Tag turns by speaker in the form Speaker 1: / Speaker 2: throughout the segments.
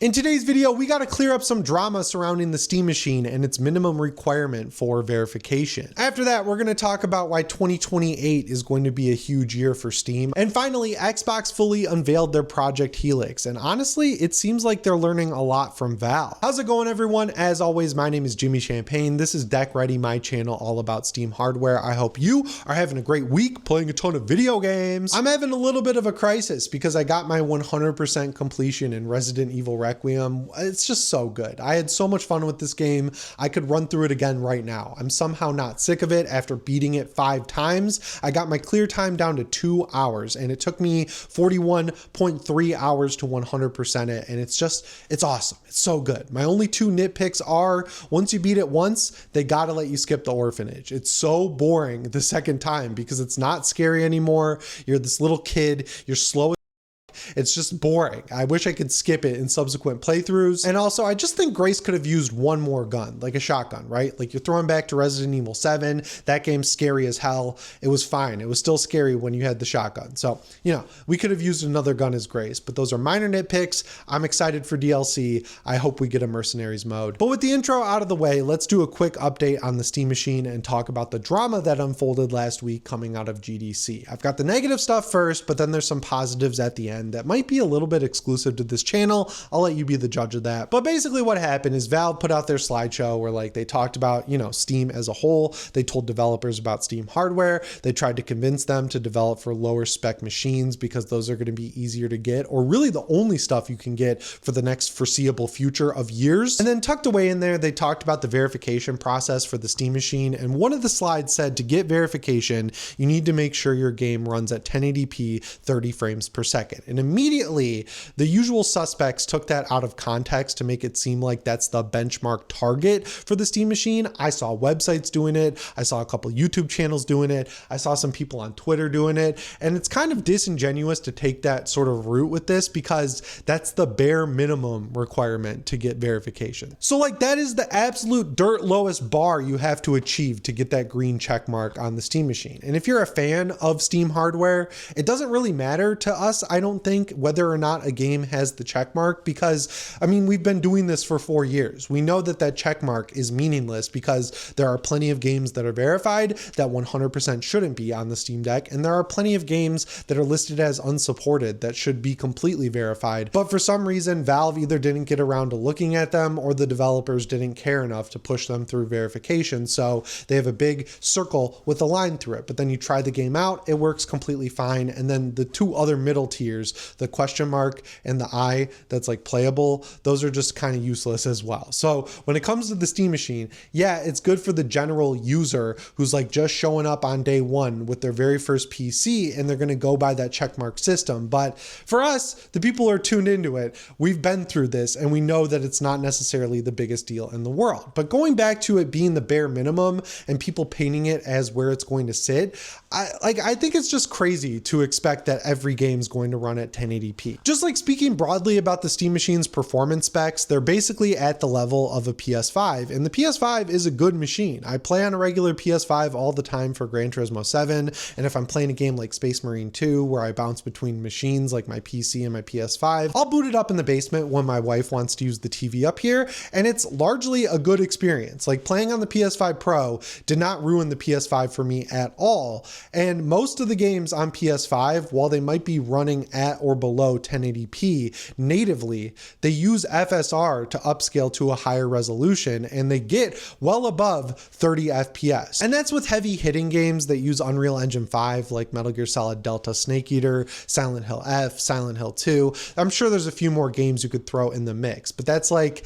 Speaker 1: In today's video, we got to clear up some drama surrounding the Steam Machine and its minimum requirement for verification. After that, we're going to talk about why 2028 is going to be a huge year for Steam. And finally, Xbox fully unveiled their Project Helix. And honestly, it seems like they're learning a lot from Valve. How's it going, everyone? As always, my name is Jimmy Champagne. This is Deck Ready, my channel all about Steam hardware. I hope you are having a great week playing a ton of video games. I'm having a little bit of a crisis because I got my 100% completion in Resident Evil Requiem. It's just so good. I had so much fun with this game. I could run through it again right now. I'm somehow not sick of it after beating it 5 times. I got my clear time down to 2 hours and it took me 41.3 hours to 100% it. And it's awesome. It's so good. My only 2 nitpicks are once you beat it once, they gotta let you skip the orphanage. It's so boring the second time because it's not scary anymore. You're this little kid, you're slow. It's just boring. I wish I could skip it in subsequent playthroughs. And also, I just think Grace could have used one more gun, like a shotgun, right? Like you're throwing back to Resident Evil 7. That game's scary as hell. It was fine. It was still scary when you had the shotgun. So, you know, we could have used another gun as Grace, but those are minor nitpicks. I'm excited for DLC. I hope we get a Mercenaries mode. But with the intro out of the way, let's do a quick update on the Steam Machine and talk about the drama that unfolded last week coming out of GDC. I've got the negative stuff first, but then there's some positives at the end that might be a little bit exclusive to this channel. I'll let you be the judge of that. But basically what happened is Valve put out their slideshow where like they talked about, you know, Steam as a whole. They told developers about Steam hardware. They tried to convince them to develop for lower spec machines because those are going to be easier to get, or really the only stuff you can get for the next foreseeable future of years. And then tucked away in there, they talked about the verification process for the Steam Machine. And one of the slides said to get verification, you need to make sure your game runs at 1080p 30 frames per second. And immediately the usual suspects took that out of context to make it seem like that's the benchmark target for the Steam Machine. I saw websites doing it. I saw a couple YouTube channels doing it. I saw some people on Twitter doing it. And it's kind of disingenuous to take that sort of route with this because that's the bare minimum requirement to get verification. So like that is the absolute dirt lowest bar you have to achieve to get that green check mark on the Steam Machine. And if you're a fan of Steam hardware, it doesn't really matter to us, I don't think, whether or not a game has the check mark, because I mean, we've been doing this for 4 years. We know that that check mark is meaningless because there are plenty of games that are verified that 100% shouldn't be on the Steam Deck. And there are plenty of games that are listed as unsupported that should be completely verified. But for some reason, Valve either didn't get around to looking at them or the developers didn't care enough to push them through verification. So they have a big circle with a line through it, but then you try the game out, it works completely fine. And then the 2 other middle tiers, the question mark and the eye that's like playable, those are just kind of useless as well. So when it comes to the Steam Machine, yeah, it's good for the general user who's like just showing up on day 1 with their very first PC and they're going to go by that checkmark system. But for us, the people who are tuned into it, we've been through this and we know that it's not necessarily the biggest deal in the world. But going back to it being the bare minimum and people painting it as where it's going to sit, I think it's just crazy to expect that every game is going to run at 1080p. Just like speaking broadly about the Steam Machine's performance specs, they're basically at the level of a PS5, and the PS5 is a good machine. I play on a regular PS5 all the time for Gran Turismo 7, and if I'm playing a game like Space Marine 2, where I bounce between machines like my PC and my PS5, I'll boot it up in the basement when my wife wants to use the TV up here, and it's largely a good experience. Like playing on the PS5 Pro did not ruin the PS5 for me at all, and most of the games on PS5, while they might be running at or below 1080p natively, they use FSR to upscale to a higher resolution and they get well above 30 FPS. And that's with heavy hitting games that use Unreal Engine 5 like Metal Gear Solid Delta Snake Eater, Silent Hill F, Silent Hill 2. I'm sure there's a few more games you could throw in the mix, but that's like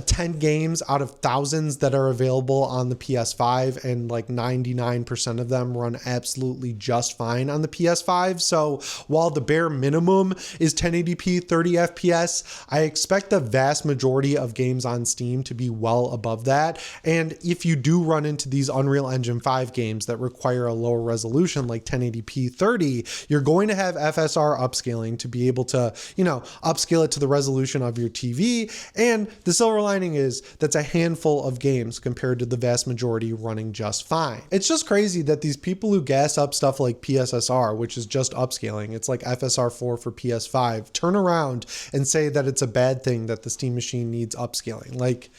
Speaker 1: 10 games out of thousands that are available on the PS5, and like 99% of them run absolutely just fine on the PS5. So while the bare minimum is 1080p 30 FPS, I expect the vast majority of games on Steam to be well above that. And if you do run into these Unreal Engine 5 games that require a lower resolution like 1080p 30, you're going to have FSR upscaling to be able to, you know, upscale it to the resolution of your TV. And the silver lining is that's a handful of games compared to the vast majority running just fine. It's just crazy that these people who gas up stuff like PSSR, which is just upscaling, it's like FSR4 for PS5, turn around and say that it's a bad thing that the Steam machine needs upscaling. Like,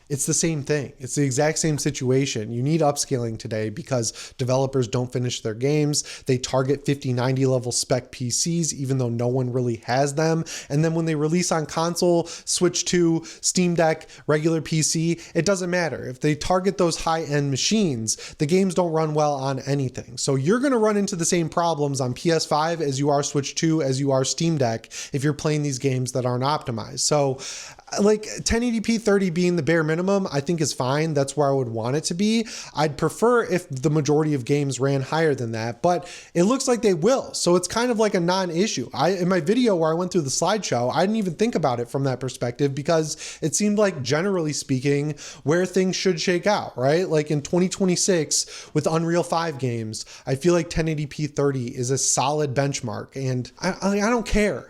Speaker 1: it's the same thing. It's the exact same situation. You need upscaling today because developers don't finish their games. They target 5090 level spec PCs, even though no one really has them. And then when they release on console, Switch 2, Steam Deck, regular PC, it doesn't matter. If they target those high-end machines, the games don't run well on anything. So you're going to run into the same problems on PS5 as you are Switch 2, as you are Steam Deck, if you're playing these games that aren't optimized. So like 1080p 30 being the bare minimum, I think is fine. That's where I would want it to be. I'd prefer if the majority of games ran higher than that, but it looks like they will. So it's kind of like a non-issue. In my video where I went through the slideshow, I didn't even think about it from that perspective because it seemed like, generally speaking, where things should shake out, right? Like in 2026 with Unreal 5 games, I feel like 1080p 30 is a solid benchmark, and I don't care.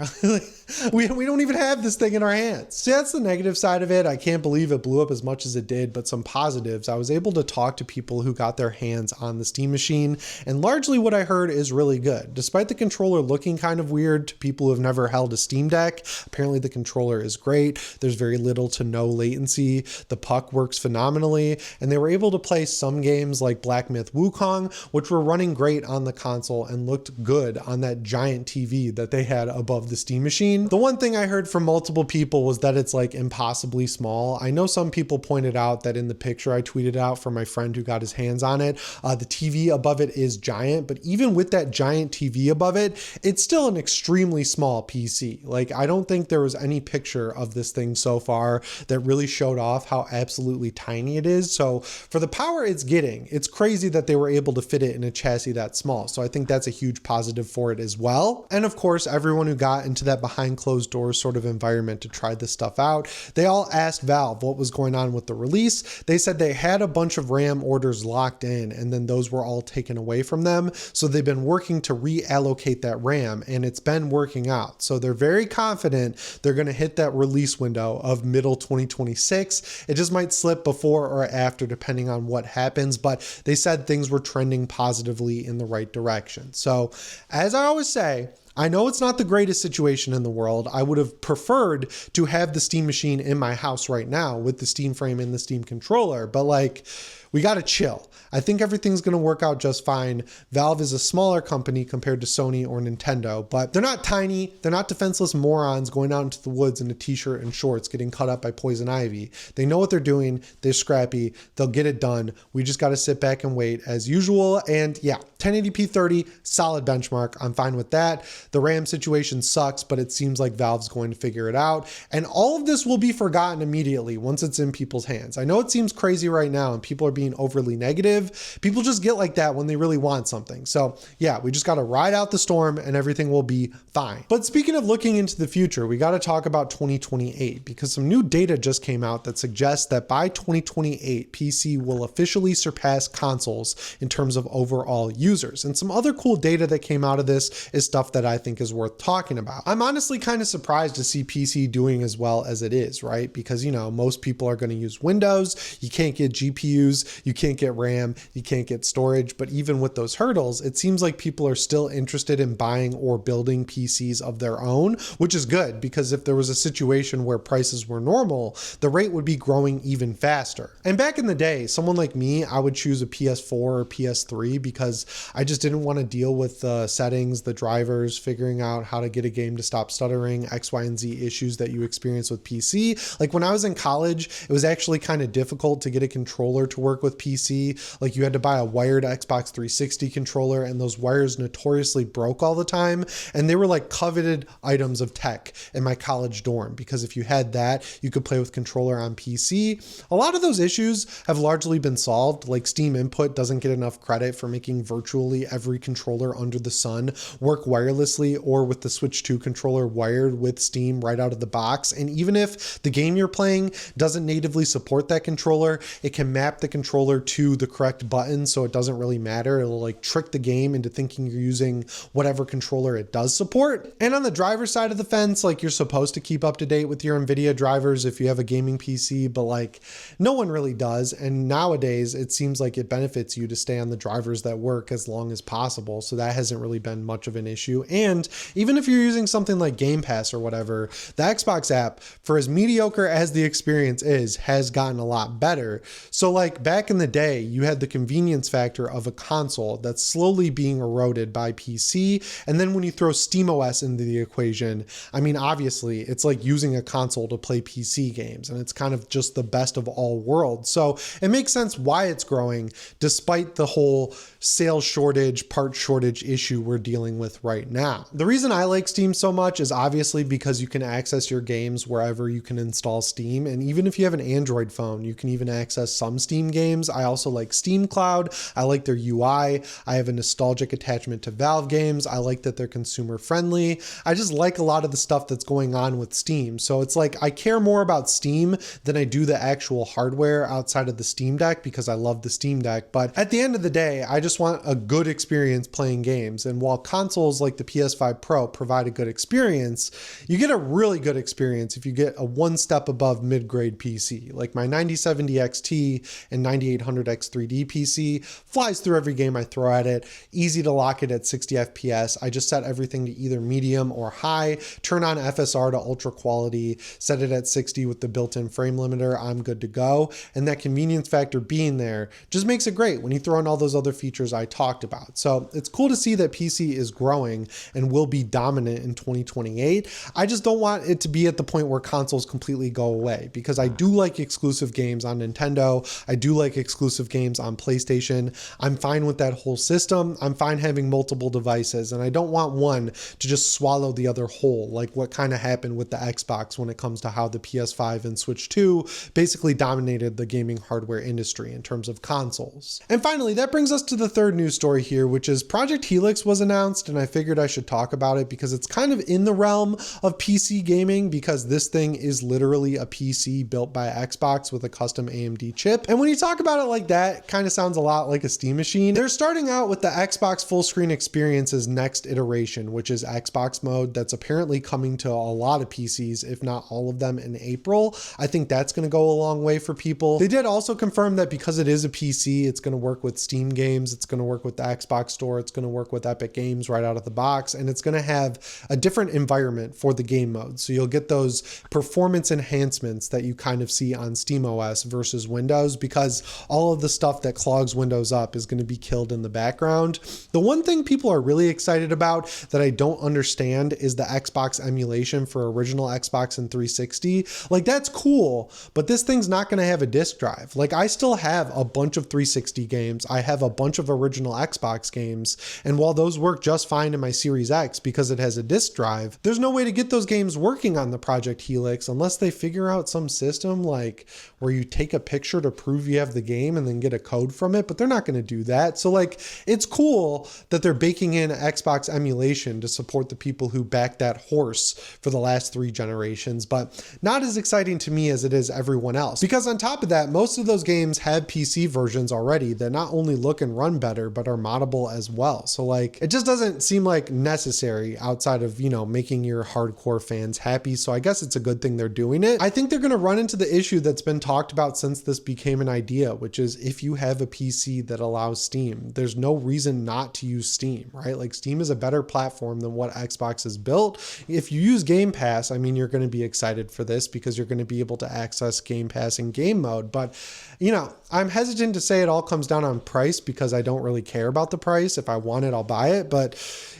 Speaker 1: We don't even have this thing in our hands. So that's the negative side of it. I can't believe it blew up as much as it did, but some positives. I was able to talk to people who got their hands on the Steam machine, and largely what I heard is really good. Despite the controller looking kind of weird to people who have never held a Steam Deck, apparently the controller is great. There's very little to no latency. The puck works phenomenally, and they were able to play some games like Black Myth Wukong, which were running great on the console and looked good on that giant TV that they had above the Steam machine. The one thing I heard from multiple people was that it's like impossibly small. I know some people pointed out that in the picture I tweeted out for my friend who got his hands on it, the TV above it is giant, but even with that giant TV above it, it's still an extremely small PC. Like, I don't think there was any picture of this thing so far that really showed off how absolutely tiny it is. So for the power it's getting, it's crazy that they were able to fit it in a chassis that small. So I think that's a huge positive for it as well. And of course, everyone who got into that behind closed doors sort of environment to try this stuff out, they all asked Valve what was going on with the release. They said they had a bunch of RAM orders locked in, and then those were all taken away from them. So they've been working to reallocate that RAM, and it's been working out. So they're very confident they're going to hit that release window of middle 2026. It just might slip before or after, depending on what happens, but they said things were trending positively in the right direction. So as I always say, I know it's not the greatest situation in the world. I would have preferred to have the Steam machine in my house right now with the Steam frame and the Steam controller, but like, we got to chill. I think everything's going to work out just fine. Valve is a smaller company compared to Sony or Nintendo, but they're not tiny. They're not defenseless morons going out into the woods in a t-shirt and shorts getting cut up by poison ivy. They know what they're doing. They're scrappy. They'll get it done. We just got to sit back and wait as usual. And yeah, 1080p 30, solid benchmark. I'm fine with that. The RAM situation sucks, but it seems like Valve's going to figure it out. And all of this will be forgotten immediately once it's in people's hands. I know it seems crazy right now and people are being overly negative. People just get like that when they really want something. So yeah, we just got to ride out the storm and everything will be fine. But speaking of looking into the future, we got to talk about 2028 because some new data just came out that suggests that by 2028, PC will officially surpass consoles in terms of overall users. And some other cool data that came out of this is stuff that I think is worth talking about. I'm honestly kind of surprised to see PC doing as well as it is, right? Because, you know, most people are going to use Windows. You can't get GPUs. You can't get RAM, you can't get storage, but even with those hurdles, it seems like people are still interested in buying or building PCs of their own, which is good because if there was a situation where prices were normal, the rate would be growing even faster. And back in the day, someone like me, I would choose a PS4 or PS3 because I just didn't want to deal with the settings, the drivers, figuring out how to get a game to stop stuttering, X, Y, and Z issues that you experience with PC. Like when I was in college, it was actually kind of difficult to get a controller to work with PC. Like you had to buy a wired Xbox 360 controller and those wires notoriously broke all the time. And they were like coveted items of tech in my college dorm because if you had that, you could play with controller on PC. A lot of those issues have largely been solved. Like Steam Input doesn't get enough credit for making virtually every controller under the sun work wirelessly wirelessly or with the Switch 2 controller wired with Steam right out of the box. And even if the game you're playing doesn't natively support that controller, it can map the controller to the correct button, so it doesn't really matter. It'll like trick the game into thinking you're using whatever controller it does support. And on the driver side of the fence, like, you're supposed to keep up to date with your NVIDIA drivers if you have a gaming PC, but like no one really does. And nowadays it seems like it benefits you to stay on the drivers that work as long as possible. So that hasn't really been much of an issue. And even if you're using something like Game Pass or whatever, the Xbox app, for as mediocre as the experience is, has gotten a lot better. So like back in the day, you had the convenience factor of a console that's slowly being eroded by PC. And then when you throw SteamOS into the equation, I mean, obviously it's like using a console to play PC games, and it's kind of just the best of all worlds. So it makes sense why it's growing despite the whole sales shortage, part shortage issue we're dealing with right now. The reason I like Steam so much is obviously because you can access your games wherever you can install Steam. And even if you have an Android phone, you can even access some Steam games. I also like Steam Cloud. I like their UI. I have a nostalgic attachment to Valve games. I like that they're consumer friendly. I just like a lot of the stuff that's going on with Steam. So it's like I care more about Steam than I do the actual hardware outside of the Steam Deck, because I love the Steam Deck. But at the end of the day, I just want a good experience playing games. And while consoles like the PS5 Pro provide a good experience, you get a really good experience if you get a one step above mid-grade PC. Like my 9070 XT and 9800 X3D PC flies through every game I throw at it, easy to lock it at 60 FPS. I just set everything to either medium or high, turn on FSR to ultra quality, set it at 60 with the built-in frame limiter, I'm good to go. And that convenience factor being there just makes it great when you throw in all those other features I talked about. So it's cool to see that PC is growing and will be dominant in 2028. I just don't want it to be at the point where consoles completely go away, because I do like exclusive games on Nintendo. I do like exclusive games on PlayStation. I'm fine with that whole system. I'm fine having multiple devices, and I don't want one to just swallow the other whole, like what kind of happened with the Xbox when it comes to how the PS5 and Switch 2 basically dominated the gaming hardware industry in terms of consoles. And finally, that brings us to the third news story here, which is Project Helix was announced, and I figured I should talk about it because it's kind of in the realm of PC gaming, because this thing is literally a PC built by Xbox with a custom AMD chip. And when you talk about it like that, it kind of sounds a lot like a Steam machine. They're starting out with the Xbox full screen experience's next iteration, which is Xbox mode, that's apparently coming to a lot of PCs, if not all of them, in April. I think that's going to go a long way for people. They did also confirm that because it is a PC, it's going to work with Steam games, it's going to work with the Xbox Store, it's going to work with Epic Games right out of the box, and it's going to have a different environment for the game mode. So you'll get those performance enhancements that you kind of see on SteamOS versus Windows, because all of the stuff that clogs Windows up is going to be killed in the background. The one thing people are really excited about that I don't understand is the Xbox emulation for original Xbox and 360. Like, that's cool, but this thing's not going to have a disk drive. Like, I still have a bunch of 360 games. I have a bunch of original Xbox games, and while those work just fine in my Series X because it has a disk drive, there's no way to get those games working on the Project Helix unless they figure out some system like where you take a picture to prove you have the game and then get a code from it, but they're not going to do that. So like, it's cool that they're baking in Xbox emulation to support the people who backed that horse for the last 3 generations, but not as exciting to me as it is everyone else. Because on top of that, most of those games have PC versions already that not only look and run better, but are moddable as well. So like, it just doesn't seem like necessary outside of, you know, making your hardcore fans happy. So I guess it's a good thing they're doing it. I think they're going to run into the issue that's been talked about since this became an idea, which is if you have a PC that allows Steam, there's no reason not to use Steam, right? Like, Steam is a better platform than what Xbox has built. If you use Game Pass, I mean, you're going to be excited for this because you're going to be able to access Game Pass in game mode. But, you know, I'm hesitant to say it all comes down on price because I don't really care about the price. If I want it, I'll buy it, but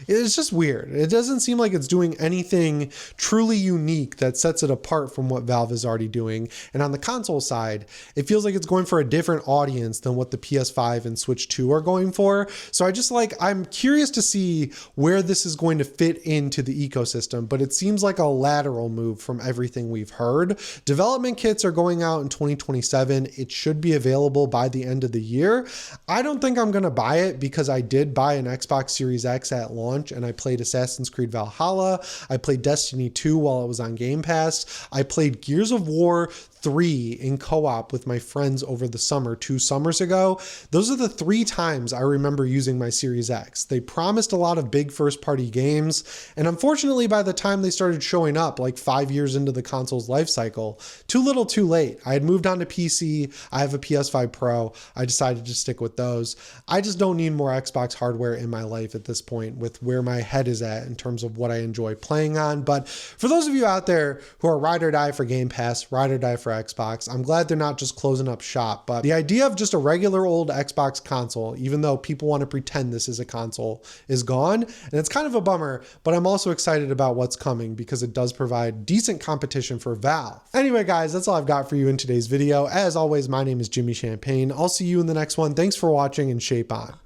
Speaker 1: it's just weird. It doesn't seem like it's doing anything truly unique that sets it apart from what Valve is already doing. And on the console side, it feels like it's going for a different audience than what the PS5 and Switch 2 are going for. So I'm curious to see where this is going to fit into the ecosystem, but it seems like a lateral move from everything we've heard. Development kits are going out in 2027. It should be available by the end of the year. I don't think I'm going to buy it because I did buy an Xbox Series X at launch and and I played Assassin's Creed Valhalla. I played Destiny 2 while it was on Game Pass. I played Gears of War 3 in co-op with my friends over the summer 2 summers ago. Those are the 3 times I remember using my Series X. They promised a lot of big first-party games, and unfortunately by the time they started showing up, like 5 years into the console's life cycle, too little too late. I had moved on to PC, I have a PS5 Pro, I decided to stick with those. I just don't need more Xbox hardware in my life at this point with where my head is at in terms of what I enjoy playing on. But for those of you out there who are ride or die for Game Pass, ride or die for Xbox, I'm glad they're not just closing up shop. But the idea of just a regular old Xbox console, even though people want to pretend this is a console, is gone. And it's kind of a bummer, but I'm also excited about what's coming because it does provide decent competition for Valve. Anyway, guys, that's all I've got for you in today's video. As always, my name is Jimmy Champagne. I'll see you in the next one. Thanks for watching and shape on.